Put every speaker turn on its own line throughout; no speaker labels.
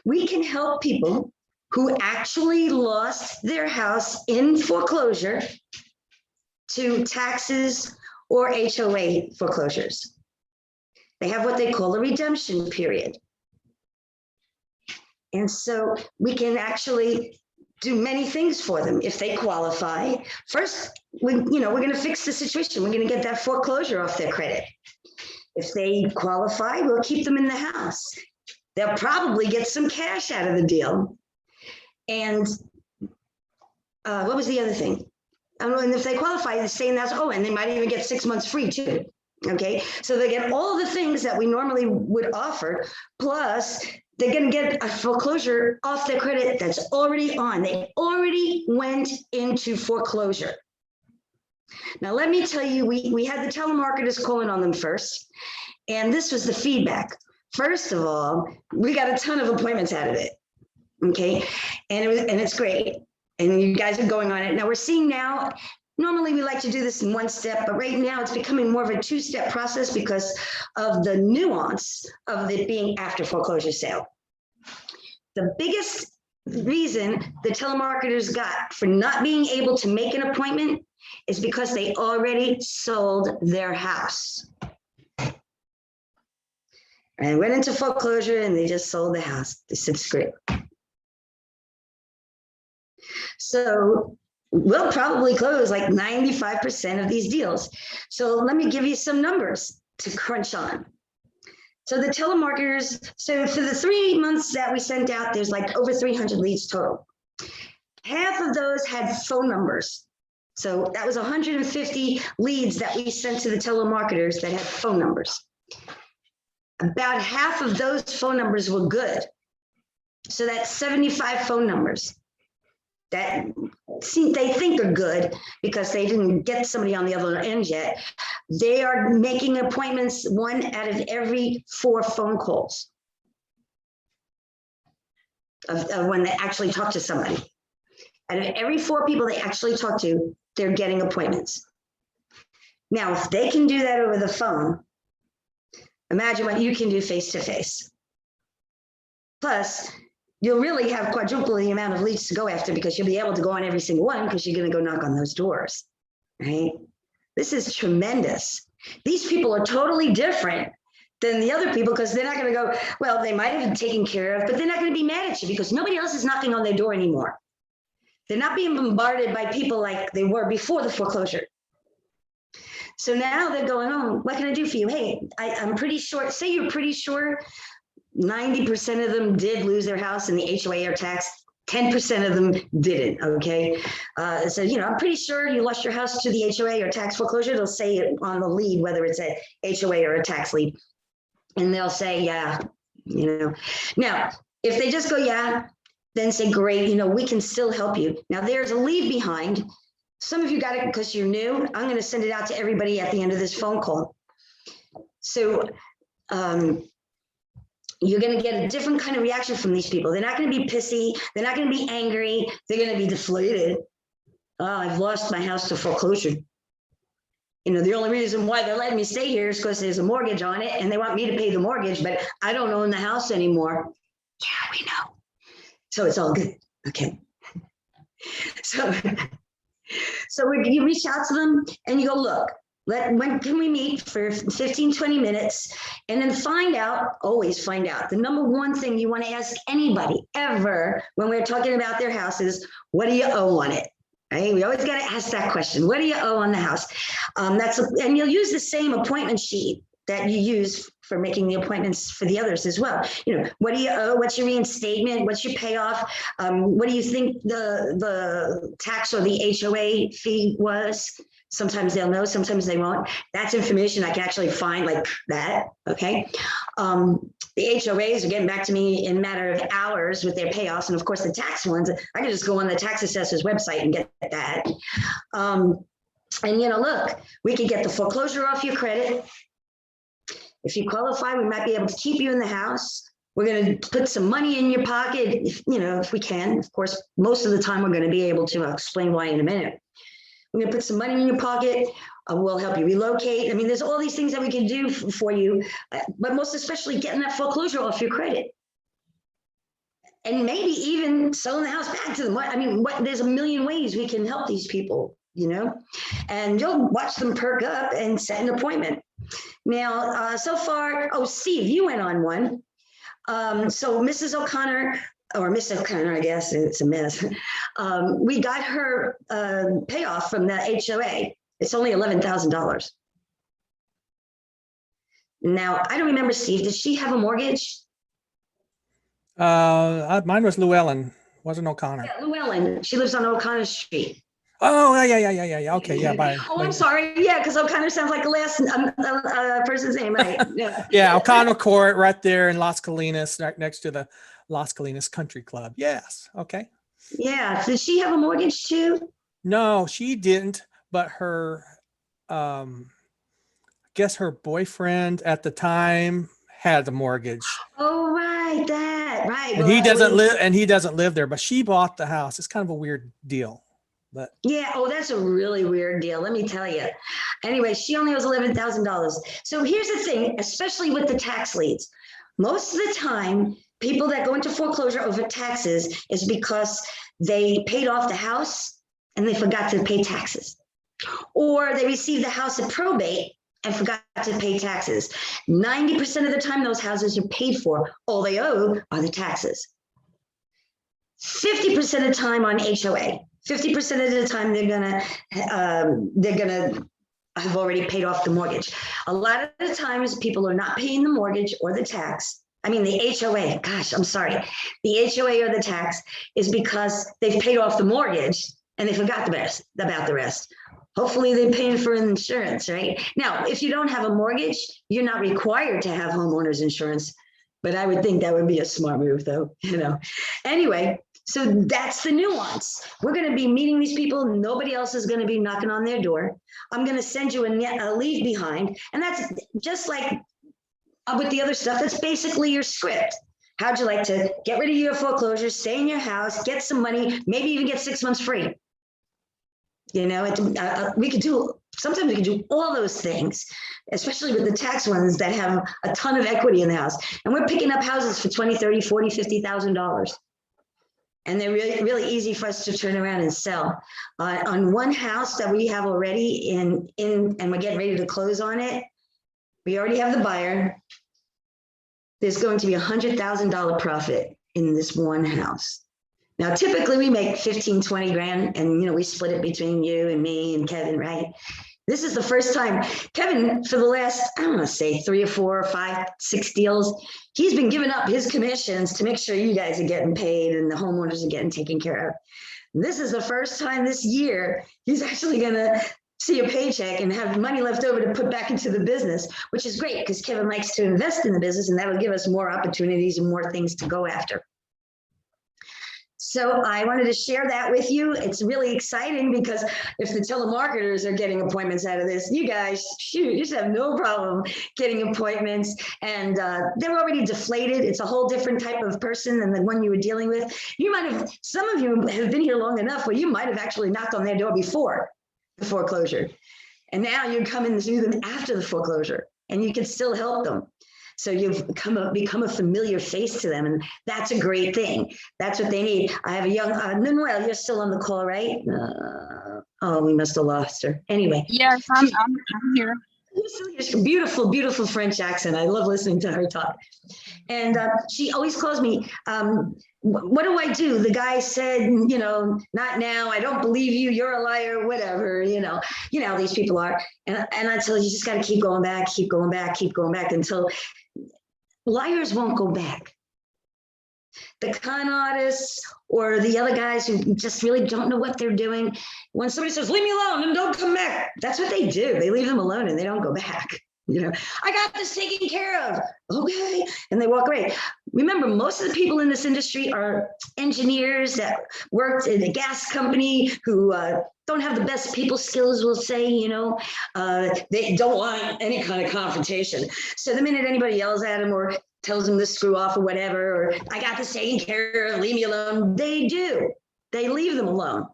We can help people who actually lost their house in foreclosure to taxes or HOA foreclosures. They have what they call a redemption period. And so we can actually do many things for them if they qualify. First, we're going to fix the situation. We're going to get that foreclosure off their credit. If they qualify, we'll keep them in the house. They'll probably get some cash out of the deal. And what was the other thing? And if they qualify, they stay in the house. Oh, and they might even get 6 months free too. Okay, so they get all the things that we normally would offer, plus they're going to get a foreclosure off their credit that's already on. They already went into foreclosure. Now, let me tell you, we had the telemarketers calling on them first, and this was the feedback. First of all, we got a ton of appointments out of it. Okay, and it's great, and you guys are going on it. Now we're seeing now. Normally we like to do this in one step, but right now it's becoming more of a two-step process because of the nuance of it being after foreclosure sale. The biggest reason the telemarketers got for not being able to make an appointment is because they already sold their house. And went into foreclosure and they just sold the house. They said, screw it. So we'll probably close like 95% of these deals. So let me give you some numbers to crunch on. So the telemarketers, so for the 3 months that we sent out, there's like over 300 leads total. Half of those had phone numbers. So that was 150 leads that we sent to the telemarketers that had phone numbers. About half of those phone numbers were good. So that's 75 phone numbers that they think are good because they didn't get somebody on the other end yet. They are making appointments 1 out of every 4 phone calls of when they actually talk to somebody. Out of every 4 people they actually talk to, they're getting appointments. Now, if they can do that over the phone, imagine what you can do face-to-face. Plus, you'll really have quadruple the amount of leads to go after because you'll be able to go on every single one because you're going to go knock on those doors, right? This is tremendous. These people are totally different than the other people because they're not going to go, well, they might have been taken care of, but they're not going to be mad at you because nobody else is knocking on their door anymore. They're not being bombarded by people like they were before the foreclosure. So now they're going, oh, what can I do for you? Hey, I'm pretty sure, say you're pretty sure 90% of them did lose their house in the HOA or tax. 10% of them didn't, okay? So, I'm pretty sure you lost your house to the HOA or tax foreclosure. They'll say it on the lead, whether it's a HOA or a tax lead. And they'll say, yeah, Now, if they just go, yeah, then say, great, we can still help you. Now, there's a leave behind. Some of you got it because you're new. I'm going to send it out to everybody at the end of this phone call. So, you're going to get a different kind of reaction from these people. They're not going to be pissy. They're not going to be angry. They're going to be deflated. Oh, I've lost my house to foreclosure. The only reason why they're letting me stay here is because there's a mortgage on it and they want me to pay the mortgage, but I don't own the house anymore. Yeah, we know. So it's all good. Okay. So you reach out to them and you go, look, when can we meet for 15, 20 minutes and then always find out. The number one thing you want to ask anybody ever when we're talking about their house is, what do you owe on it? Right? We always got to ask that question. What do you owe on the house? And you'll use the same appointment sheet that you use for making the appointments for the others as well. What do you owe? What's your reinstatement? What's your payoff? What do you think the tax or the HOA fee was? Sometimes they'll know, sometimes they won't. That's information I can actually find like that, okay? The HOAs are getting back to me in a matter of hours with their payoffs. And of course, the tax ones, I can just go on the tax assessor's website and get that. Look, we could get the foreclosure off your credit. If you qualify, we might be able to keep you in the house. We're going to put some money in your pocket, if we can. Of course, most of the time, we're going to be able to explain why in a minute. We're going to put some money in your pocket. We'll help you relocate. I mean, there's all these things that we can do for you, but most especially getting that foreclosure off your credit. and maybe even selling the house back to them. I mean, there's a million ways we can help these people, and you'll watch them perk up and set an appointment. Now, so far, Steve, you went on one. So Mrs. O'Connor, or Miss O'Connor, I guess it's a miss. We got her payoff from the HOA. It's only $11,000. Now, I don't remember, Steve, did she have a mortgage?
Mine was Llewellyn, wasn't O'Connor.
Yeah, Llewellyn. She lives on O'Connor Street.
Oh, yeah. Okay, yeah.
I'm sorry. Yeah, because O'Connor sounds like the last person's name, right? Yeah.
Yeah, O'Connor Court right there in Las Colinas, right next to the Las Colinas Country Club. Yes. Okay.
Yeah. Did she have a mortgage too?
No, she didn't, but her, I guess her boyfriend at the time had the mortgage.
Oh, right. Right.
And he doesn't live there, but she bought the house. It's kind of a weird deal. But
yeah, that's a really weird deal, let me tell you. Anyway, she only owes $11,000. So here's the thing, especially with the tax leads. Most of the time, people that go into foreclosure over taxes is because they paid off the house and they forgot to pay taxes. Or they received the house at probate and forgot to pay taxes. 90% of the time, those houses are paid for. All they owe are the taxes. 50% of the time on HOA. 50% of the time they're gonna have already paid off the mortgage. A lot of the times people are not paying the mortgage or the tax. I mean the HOA. Gosh, I'm sorry. The HOA or the tax is because they've paid off the mortgage and they forgot about the rest. Hopefully they're paying for insurance, right? Now, if you don't have a mortgage, you're not required to have homeowners insurance. But I would think that would be a smart move, though. Anyway. So that's the nuance. We're going to be meeting these people. Nobody else is going to be knocking on their door. I'm going to send you a leave behind. And that's just like with the other stuff. That's basically your script. How'd you like to get rid of your foreclosure, stay in your house, get some money, maybe even get 6 months free? Sometimes we can do all those things, especially with the tax ones that have a ton of equity in the house. And we're picking up houses for $20,000, $30,000, $40,000, $50,000. And they're really, really easy for us to turn around and sell. On one house that we have already and we're getting ready to close on it, we already have the buyer. There's going to be $100,000 profit in this one house. Now, typically we make 15, 20 grand and, we split it between you and me and Kevin, right? This is the first time Kevin, for the last, I don't want to say 3 or 4 or 5, 6 deals, he's been giving up his commissions to make sure you guys are getting paid and the homeowners are getting taken care of. This is the first time this year he's actually going to see a paycheck and have money left over to put back into the business, which is great because Kevin likes to invest in the business and that'll give us more opportunities and more things to go after. So I wanted to share that with you. It's really exciting because if the telemarketers are getting appointments out of this, you guys, you just have no problem getting appointments. And they're already deflated. It's a whole different type of person than the one you were dealing with. Some of you have been here long enough where you might have actually knocked on their door before the foreclosure. And now you're coming to see them after the foreclosure and you can still help them. So you've become a familiar face to them, and that's a great thing. That's what they need. I have a young, Noel, you're still on the call, right? Oh, we must have lost her. Anyway.
Yes, I'm here.
Beautiful, beautiful French accent. I love listening to her talk. And she always calls me, what do I do? The guy said, not now. I don't believe you. You're a liar, whatever, how these people are. And I tell you just got to keep going back, keep going back, keep going back until liars won't go back. The con artists or the other guys who just really don't know what they're doing. When somebody says, leave me alone and don't come back, that's what they do. They leave them alone and they don't go back. I got this taken care of. Okay. And they walk away. Remember, most of the people in this industry are engineers that worked in a gas company who don't have the best people skills, we'll say, they don't want any kind of confrontation. So the minute anybody yells at them or tells them to screw off or whatever, or I got this taken care of, leave me alone, they do. They leave them alone.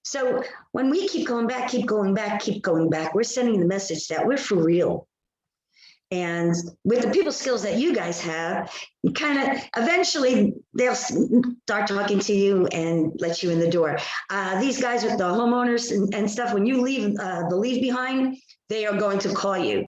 So when we keep going back, keep going back, keep going back, we're sending the message that we're for real. And with the people skills that you guys have, you kind of eventually they'll start talking to you and let you in the door. These guys with the homeowners and stuff, when you leave the leave behind, they are going to call you.